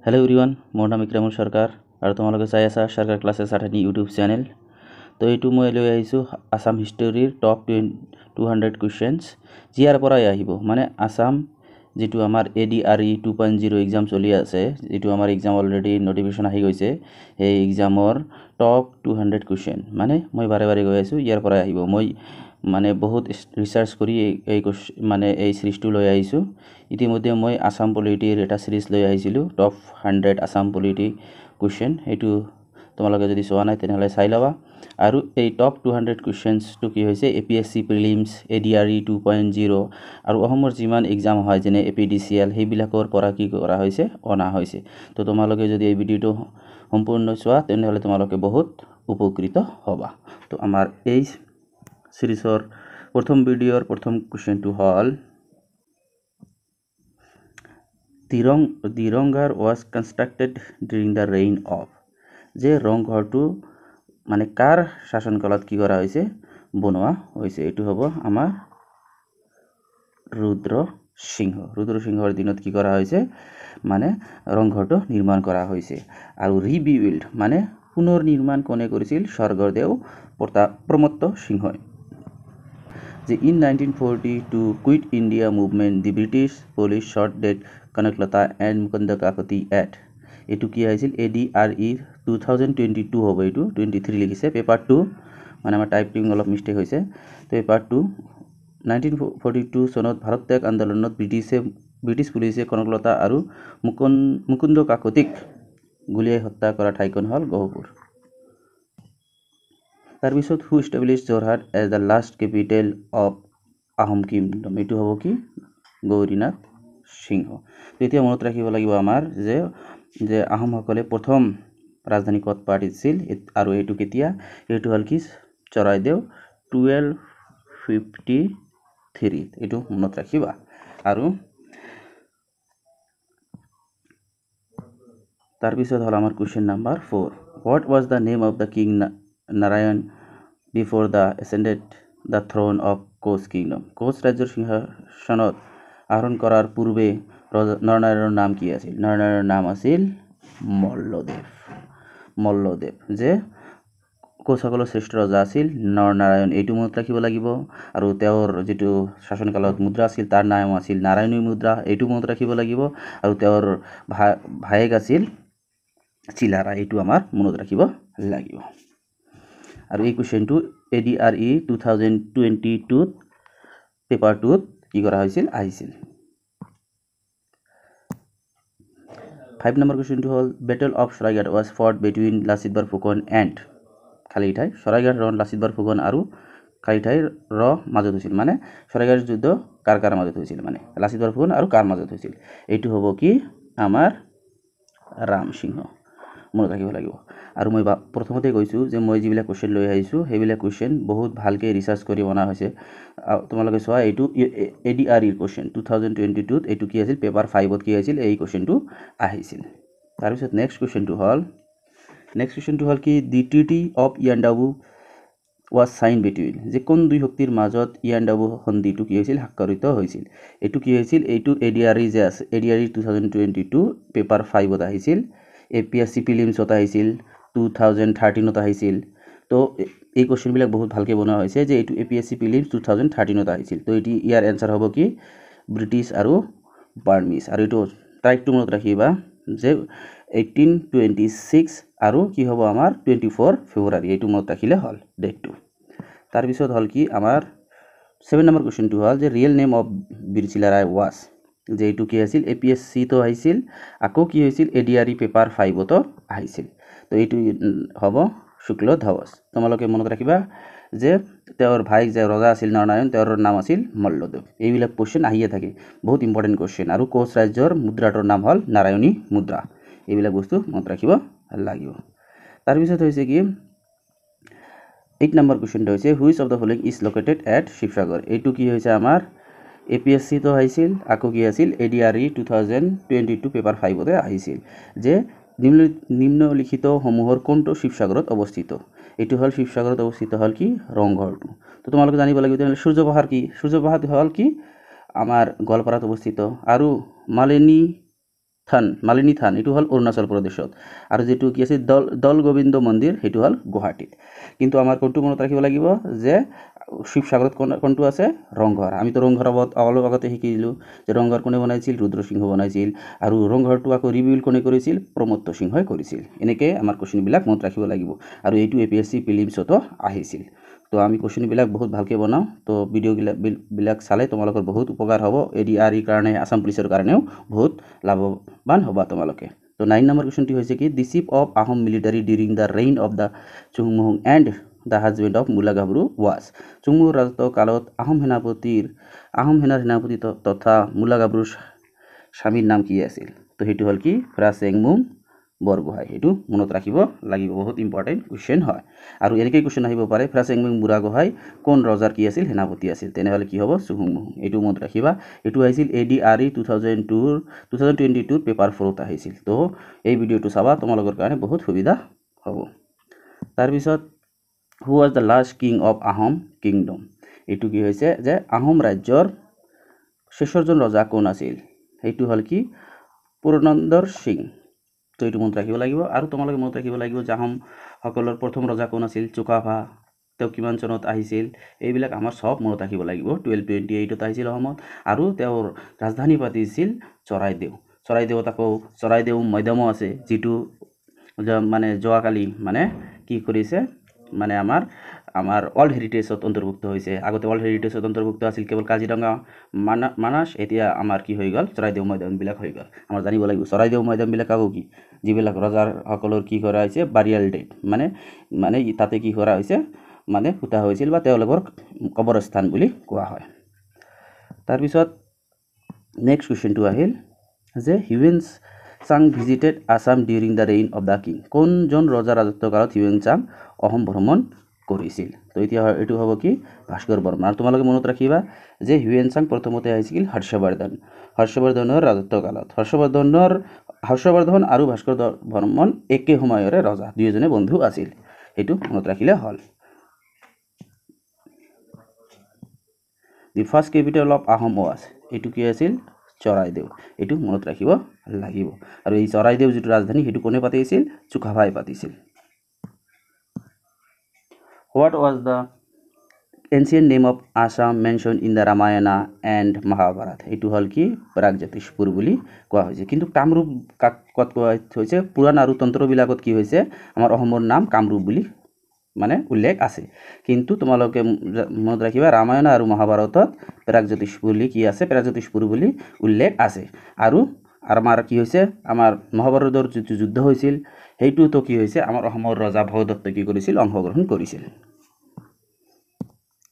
Hello everyone मोर नाम इक्रामुल सरकार और तुम्हारे चाई आसा सरकार क्लासेस 8 यूट्यूब चैनल। तो ये मैं ले आसाम हिस्टरीर टप 200 कुएश्चन्स जियार पर माने आसाम जी आमार ADRE 2.0 एग्जाम चलि आछे जी आमार एग्जाम अलरेडी नोटिफिकेशन आहि गइছে এই एग्जामर टप 200 कुएश्चन माने मैं बारे बारे गई आছো यार पर मैं माने बहुत रिसार्च करी माने এই সিরিজটো লৈ আহিছো। ইতিমধ্যে মই আসাম পলিটিৰ এটা সিৰিজ লৈ আহিছিলো টপ 100 আসাম পলিটি কুৱেশ্যন। এইটো তোমালোকে যদি চোৱা নাই তেনেহলে চাই লবা। আৰু এই টপ 200 কুৱেশ্যনছ টু কি হৈছে APSC প্ৰিলিমছ ADRE 2.0 আৰু অসমৰ যিমান এক্সাম হয় যেনে APDCL সেইবিলাকৰ পৰা কি কৰা হৈছে অনা হৈছে। তো তোমালোকে যদি এই ভিডিওটো সম্পূৰ্ণ চোৱা তেনেহলে তোমালোকে বহুত উপকৃত হবা। তো আমাৰ এই সিৰিজৰ प्रथम ভিডিওৰ प्रथम কুৱেশ্যনটো হল Tiranggar was constructed during the reign of যে ৰংঘৰটো মানে কাৰ শাসনকালত কি কৰা হৈছে বনোৱা হৈছে। এটো হ'ব আমাৰ ৰুদ্ৰ সিংহৰ দিনত কি কৰা হৈছে মানে ৰংঘৰটো নিৰ্মাণ কৰা হৈছে। আৰু ৰিবিল্ড মানে পুনৰ নিৰ্মাণ কোনে কৰিছিল স্বৰ্গদেউ প্ৰমত্ত সিংহই। In 1940 to quit India movement, the British police shot dead Kanaklata and Mukunda Kakoti at এটু কি আছিল ADRE 2022 হবে এটু 23 লিখিছে পেপার 2 মানে আমার টাইপিং অলপ মিস্টেক হৈছে। তো পেপার 2 1942 সনত ভাৰত ত্যাগ আন্দোলনত ব্ৰিটিশ পুলিশে কনকলতা আৰু মুকুন্দ কাকতিক গুলিয়াই হত্যা কৰা ঠাইখন হল গহপুৰ। তাৰ পিছত who establish Jorhat as the last capital of Ahom kingdom এটু হ'ব কি গৌৰীনাথ সিংহ। তো এতিয়া মনত ৰাখিব লাগিব আমাৰ যে আহোমসকলে প্ৰথম ৰাজধানী ক'ত পাতিছিল আৰু এটু কেতিয়া এটু হল কি চৰাইদেউ 1253 এটু মনত ৰাখিবা। আৰু তার পিছত হল আমার question number 4 what was the name of the king Narayan before the ascended the throne of Koch kingdom. Koch ৰাজ্যৰ সিংহাসনত আৰোহণ কৰাৰ পূৰ্বে নৰনাৰায়ণৰ নাম কি আছিল? নৰনাৰায়ণৰ নাম আছিল মল্লদেৱ। যে কোচসকলৰ শ্ৰেষ্ঠ ৰজা আছিল নৰনাৰায়ণ এইটো মনত ৰাখিব লাগিব। আৰু তেওঁৰ যেটো শাসনকালত মুদ্ৰা আছিল তাৰ নাম আছিল নাৰায়ণী মুদ্ৰা এইটো মনত ৰাখিব লাগিব। আৰু তেওঁৰ ভায়েক আছিল চিলাৰা এইটো আমাৰ মনত ৰাখিব লাগিব। আৰু এই কোৱেশ্যনটো ADRE 2022 পেপাৰ 2 কি কৰা হৈছিল আহিছিল। 5 নম্বৰ কোৱেশ্যনটো হল battle of Saraighat was fought between Lachit Borphukan and খালি ঠাই শৰাইঘাট ৰণ লাচিত বৰফুকন আৰু খালি ঠাই মাজত হৈছিল। মানে শৰাইঘাট যুদ্ধ কাৰ মাজত হৈছিল মানে লাচিত বৰফুকন আৰু কাৰ মাজত হৈছিল এইটো হ'ব কি আমাৰ ৰাম সিংহ মনত ৰাখিব লাগিব। আৰু মই প্ৰথমতে কৈছো যে মই যিবিলাক কোৱেশ্যন লৈ আহিছো সেইবিলাক কোৱেশ্যন বহুত ভালকে ৰিসাৰ্চ কৰি বনা হৈছে। তোমালোকে চোৱা এইটো ADRE কোৱেশ্যন 2022 ত এইটো কি আছিল পেপাৰ 5 ত কি আছিল এই কোৱেশ্যনটো আহিছিল। তাৰ পিছত নেক্সট কোৱেশ্যনটো হল কি the treaty of Yandabo was sign between যে কোন দুই শক্তিৰ মাজত ইয়াণ্ডাবু সন্ধিটো কি হৈছিল স্বাক্ষৰিত হৈছিল এইটো কি হৈছিল এইটো ADRE যে আছে ADRE 2022 পেপাৰ 5 ত আহিছিল। APSC প্ৰিলিমছত আহিছিল 2013 ত আহিছিল। তো এই কোৱেশ্যনবিলাক বহুত ভালকে বনোৱা হৈছে যে এইটো APSC প্ৰিলিমছ 2013 ত আহিছিল। তো এটি ইয়াৰ এনসাৰ হ'ব কি ব্ৰিটিছ আৰু বাৰ্মিজ। আৰু এইটো তাৰিখটো মনত ৰাখিবা যে 1826 আৰু কি হ'ব আমাৰ 24 ফেব্ৰুৱাৰী এইটো মনত ৰাখিলে হল ডেটটো। তাৰ পিছত হল কি আমাৰ 7 নম্বৰ কোৱেশ্যনটো হল যে ৰিয়েল নেম অফ বীৰ চিলাৰাই ওয়াজ যে এইটো কি আছিল APSC তো আহিছিল আকৌ কি হৈছিল ADRE পেপাৰ 5 তো আহিছিল। তো এইটো হ'ব শুক্ল ধ্বজ। তোমালোকে মনত ৰাখিবা যে তেওঁৰ ভাই যে ৰজা আছিল নৰনাৰায়ণ তেওঁৰ নাম আছিল মল্লদেৱ। এইবিলাক কোৱেশ্যন আহিয়ে থাকে বহুত ইম্পৰ্টেন্ট কোৱেশ্যন। আৰু কোচ ৰাজ্যৰ মুদ্ৰাটোৰ নাম হল নাৰায়ণী মুদ্ৰা এইবিলাক বস্তু মনত ৰাখিব লাগিব। তাৰ পিছত হৈছে কি 8 নম্বৰ কোৱেশ্যনটো হৈছে which of the following is located at Sivasagar এইটো কি হৈছে আমাৰ APSC তো আহিছিল আকৌ কি আছিল ADRE 2022 পেপাৰ 5 তে আহিছিল যে নিম্নলিখিত সমূহৰ কোনটো শিৱসাগৰত অৱস্থিত এইটো হল শিৱসাগৰত অৱস্থিত হল কি ৰংঘৰটো। তো তোমালোকে জানিব লাগিব যে সূৰ্যপাহাৰ কি সূৰ্যপাহাৰ হল কি আমাৰ গোৱালপাৰাত অৱস্থিত। আৰু মালিনী মালিনী থান এইটো হ'ল অৰুণাচল প্ৰদেশত আৰু যেটো কি আছে দল গোবিন্দ মন্দিৰ সেইটো হ'ল গুৱাহাটীত কিন্তু আমাৰ কোনটো মনত ৰাখিব লাগিব যে শিৱসাগৰত কোনটো আছে ৰংঘৰ আমিতো ৰংঘৰ অলপ আগতে শিকিলোঁ যে ৰংঘৰ কোনে বনাইছিল ৰুদ্ৰসিংহ বনাইছিল আৰু ৰংঘৰটো আকৌ ৰিবিল্ড কোনে কৰিছিল প্ৰমত্ত সিংহই কৰিছিল এনেকৈ আমাৰ কোৱেশ্চনবিলাক মনত ৰাখিব লাগিব আৰু এইটো APSC প্ৰিলিমছতো আহিছিল তো আমি কোৱেশ্চনবিলাক বহুত ভালকৈ বনাওঁ তো ভিডিঅ'বিলাক চালে তোমালোকৰ বহুত উপকাৰ হ'ব ADR কাৰণে আসাম পুলিচৰ কাৰণেও বহুত লাভৱান হ'বা তোমালোকে তো 9 নম্বৰ কোৱেশ্চনটি হৈছে কি the chief of Ahom military during the reign of the চুংমুং and the husband of Mula Gabharu was চুংমুৰ ৰাজত্ব কালত আহোম সেনাৰ সেনাপতি তথা মুলা গাভৰুৰ স্বামীৰ নাম কি আছিল তো সেইটো হ'ল কি ফ্ৰাছেংমুং বৰগোহাঁই এইটো মনত ৰাখিব লাগিব বহুত ইম্পৰ্টেণ্ট কুৱেশ্যন হয় আৰু এনেকৈ কুৱেশ্যন আহিব পাৰে ফ্ৰাছেংমুং বুঢ়াগোহাঁই কোন ৰজাৰ কি আছিল সেনাপতি আছিল তেনেহ'লে কি হ'ব চুহুংমুং এইটো মনত ৰাখিবা এইটো আহিছিল ADRE 2022 পেপাৰ 4ত আহিছিল তো এই ভিডিঅ'টো চাবা তোমালোকৰ কাৰণে বহুত সুবিধা হ'ব তাৰপিছত who was the last king of Ahom kingdom এইটো কি হৈছে যে আহোম ৰাজ্যৰ শেষৰজন ৰজা কোন আছিল সেইটো হ'ল কি পুৰন্দৰ সিং তো এইটো মনত ৰাখিব লাগিব আৰু তোমালোকে মনত ৰাখিব লাগিব যে আহোমসকলৰ প্ৰথম ৰজা কোন আছিল চুকাফা তেওঁ কিমান চনত আহিছিল এইবিলাক আমাৰ সব মনত ৰাখিব লাগিব 1228ত আহিছিল অসমত আৰু তেওঁৰ ৰাজধানী পাতিছিল চৰাইদেউত আকৌ চৰাইদেউ মৈদামো আছে যিটো মানে যোৱাকালি মানে কি কৰিছে মানে আমাৰ ওয়াৰ্ল্ড হেৰিটেজত অন্তৰ্ভুক্ত হৈছে আগতে ওয়াৰ্ল্ড হেৰিটেজত অন্তৰ্ভুক্ত আছিল কেৱল কাজিৰঙা মানাস এতিয়া আমাৰ কি হৈ গ'ল চৰাইদেউ মৈদামবিলাক হৈ গ'ল আমাৰ জানিব লাগিব চৰাইদেউ মৈদামবিলাক আকৌ কি যিবিলাক ৰজাৰ সকলৰ কি কৰা হৈছে বাৰিয়াল ডেট মানে তাতে কি কৰা হৈছে মানে পুতা হৈছিল বা তেওঁলোকৰ কবৰস্থান বুলি কোৱা হয় তাৰপিছত নেক্সট কুৱেশ্যনটো আহিল যে Hiuen Tsang visited Assam during the reign of the king কোনজন ৰজাৰ ৰাজত্বকালত হিউৱেন চাং অসম ভ্ৰমণ কৰিছিল তো এতিয়া এইটো হ'ব কি ভাস্কৰ বৰ্মন আৰু তোমালোকে মনত ৰাখিবা যে হিউৱেন চাং প্ৰথমতে আহিছিল হৰ্ষবৰ্ধনৰ ৰাজত্বকালত হৰ্ষবৰ্ধন আৰু ভাস্কৰ বৰ্মন একে সময়ৰে ৰজা দুয়োজনে বন্ধু আছিল এইটো মনত ৰাখিলে হ'ল the first capital of Ahom was এইটো কি আছিল চৰাইদেউ এইটো মনত ৰাখিব লাগিব আৰু এই চৰাইদেউ যিটো ৰাজধানী সেইটো কোনে পাতিছিল চুকাফাই পাতিছিল What was the ancient name of Assam mentioned in the Ramayana and Mahabharata? এইটো হ'ল কি প্ৰাগজ্যোতিষপুৰ বুলি কোৱা হৈছে কিন্তু কামৰূপ ক'ত কোৱা হৈছে পুৰাণ আৰু তন্ত্ৰবিলাকত কি হৈছে আমাৰ অসমৰ নাম কামৰূপ বুলি মানে উল্লেখ আছে কিন্তু তোমালোকে মনত ৰাখিবা ৰামায়ণ আৰু মহাভাৰতত প্ৰাগজ্যোতিষপুৰ বুলি কি আছে প্ৰাগজ্যোতিষপুৰ বুলি উল্লেখ আছে আৰু আমাৰ কি হৈছে আমাৰ মহাভাৰতৰ যিটো যুদ্ধ হৈছিল সেইটোতো কি হৈছে আমাৰ অসমৰ ৰজা ভগদত্ত কি কৰিছিল অংশগ্ৰহণ কৰিছিল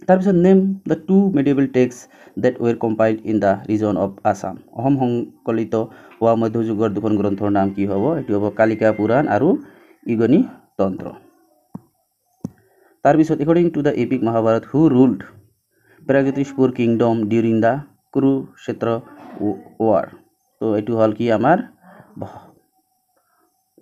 তাৰপিছত name the two medieval text that were compiled in the region of Assam Assam সংকলিত হোৱা মধ্যযুগৰ দুখন গ্ৰন্থৰ নাম কি হ'ব এটো হ'ব কালিকা পুৰাণ আৰু ইগনি তন্ত্ৰ তাৰপিছত according to the epic Mahabharata who ruled Pragjyotishpur kingdom during the Kurukshetra war তো এটো হল কি আমাৰ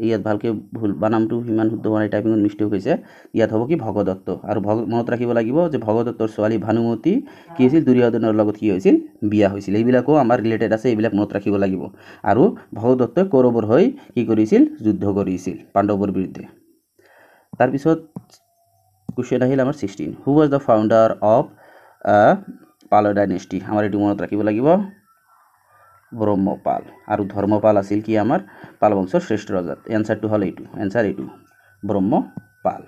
ইয়াত ভালকে ভুল বানামটো হিমান শুদ্ধ হোৱা নাই টাইপিংত মিস্টেক হৈছে ইয়াত হ'ব কি ভগদত্ত আৰু মনত ৰাখিব লাগিব যে ভগদত্তৰ ছোৱালী ভানুমতি কি আছিল দুৰ্যোধনৰ লগত কি হৈছিল বিয়া হৈছিল এইবিলাকো আমাৰ ৰিলেটেড আছে এইবিলাক মনত ৰাখিব লাগিব আৰু ভগদত্তই কৌৰৱৰ হৈ কি কৰিছিল যুদ্ধ কৰিছিল পাণ্ডৱৰ বিৰুদ্ধে তাৰ পিছত কোৱেশ্চন আহিল আমাৰ 16 who was the founder of Pal dynasty আমাৰ এটো মনত ৰাখিব লাগিব ব্ৰহ্মপাল আৰু ধৰ্মপাল আছিল কি আমাৰ পাল বংশৰ শ্ৰেষ্ঠ ৰজা এনসাৰটো হল এইটো ব্ৰহ্মপাল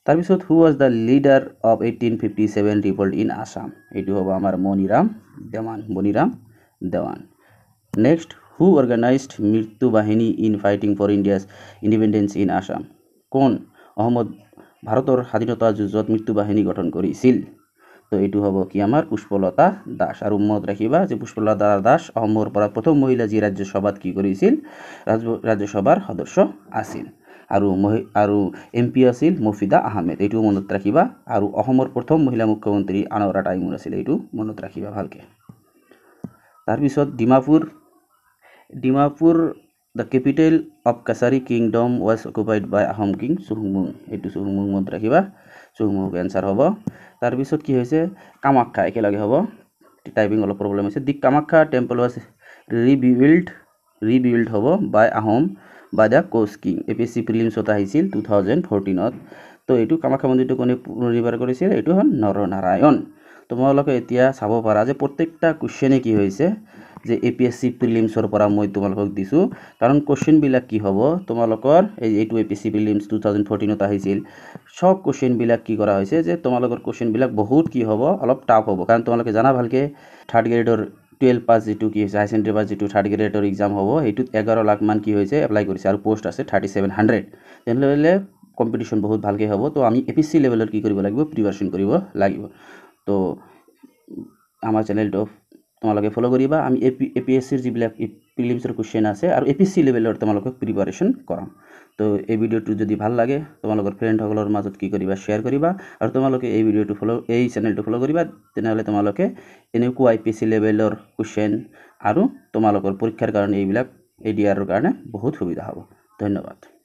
তাৰপিছত who was the leader of 1857 revolt in Assam এইটো হ'ব আমাৰ Maniram Dewan next who organized Mrityu Bahini in fighting for India's independence in Assam কোন অসমত ভাৰতৰ স্বাধীনতা যুঁজত মৃত্যু বাহিনী গঠন কৰিছিল তো এইটো হ'ব কি আমাৰ পুষ্পলতা দাস আৰু মনত ৰাখিবা যে পুষ্পলতা দাস অসমৰ পৰা প্ৰথম মহিলা যি ৰাজ্যসভাত কি কৰিছিল ৰাজ্যসভাৰ সদস্য আছিল আৰু MP আছিল মফিদা আহমেদ এইটো মনত ৰাখিবা আৰু অসমৰ প্ৰথম মহিলা মুখ্যমন্ত্ৰী আনোৱাৰা টাইমুৰ আছিল এইটো মনত ৰাখিবা ভালকে তাৰ পিছত Dimapur the capital of Kasari kingdom was occupied by Ahom king Suhumung এইটো Suhumung মনত ৰাখিবা Suhumung answer হ'ব তাৰ পিছত কি হৈছে কামাখ্যা একেলগে হ'ব টাইপিং অলপ প্ৰবলেম হৈছে দি কামাখ্যা টেম্পল was ৰিবিল্ড হ'ব বাই আহোম বাই দ্য কোচ কিং APSC প্ৰিলিমছত আহিছিল 2014ত তো এইটো কামাখ্যা মন্দিৰটো কোনে পুনৰুদ্ধাৰ কৰিছিল এইটো হ'ল নৰনাৰায়ণ তোমালোকে এতিয়া চাব পাৰা যে প্ৰত্যেকটা কুৱেশ্যনে কি হৈছে যে APSC প্ৰিলিমছৰ পৰা মই তোমালোকক দিছোঁ কাৰণ কুৱেশ্যনবিলাক কি হ'ব তোমালোকৰ এইটো APSC প্ৰিলিমছ 2014ত আহিছিল সব কুৱেশ্যনবিলাক কি কৰা হৈছে যে তোমালোকৰ কুৱেশ্যনবিলাক বহুত কি হ'ব অলপ টাফ হ'ব কাৰণ তোমালোকে জানা ভালকে থাৰ্ড গ্ৰেডৰ 12 পাস যেটো কি হৈছে হাই সেকেন্ডাৰী পাস যেটো থাৰ্ড গ্ৰেডৰ এক্সাম হ'ব এইটোত 11 লাখ মান কি হৈছে এপ্লাই কৰিছে আৰু পোষ্ট আছে 3700 তেনেহলে কম্পিটিশন বহুত ভালকে হ'ব তো আমি APSC লেভেলৰ কি কৰিব লাগিব প্ৰিপাৰেচন কৰিব লাগিব তো আমাৰ চেনেলটো তোমালোকে ফলো কৰিবা আমি APSC ৰ যিবিলাক প্ৰিলিমছৰ কোৱেশ্চন আছে আৰু APSC লেভেলৰ তোমালোকক প্ৰিপাৰেচন কৰাম তো এই ভিডিওটো যদি ভাল লাগে তোমালোকৰ ফ্ৰেণ্ডসকলৰ মাজত কি কৰিবা শেয়াৰ কৰিবা আৰু তোমালোকে এই ভিডিওটো ফলো এই চেনেলটো ফলো কৰিবা তেনেহলে তোমালোকে এনেকুৱা APSC লেভেলৰ কোৱেশ্চন আৰু তোমালোকৰ পৰীক্ষাৰ কাৰণে এইবিলাক ADR ৰ কাৰণে বহুত সুবিধা হ'ব ধন্যবাদ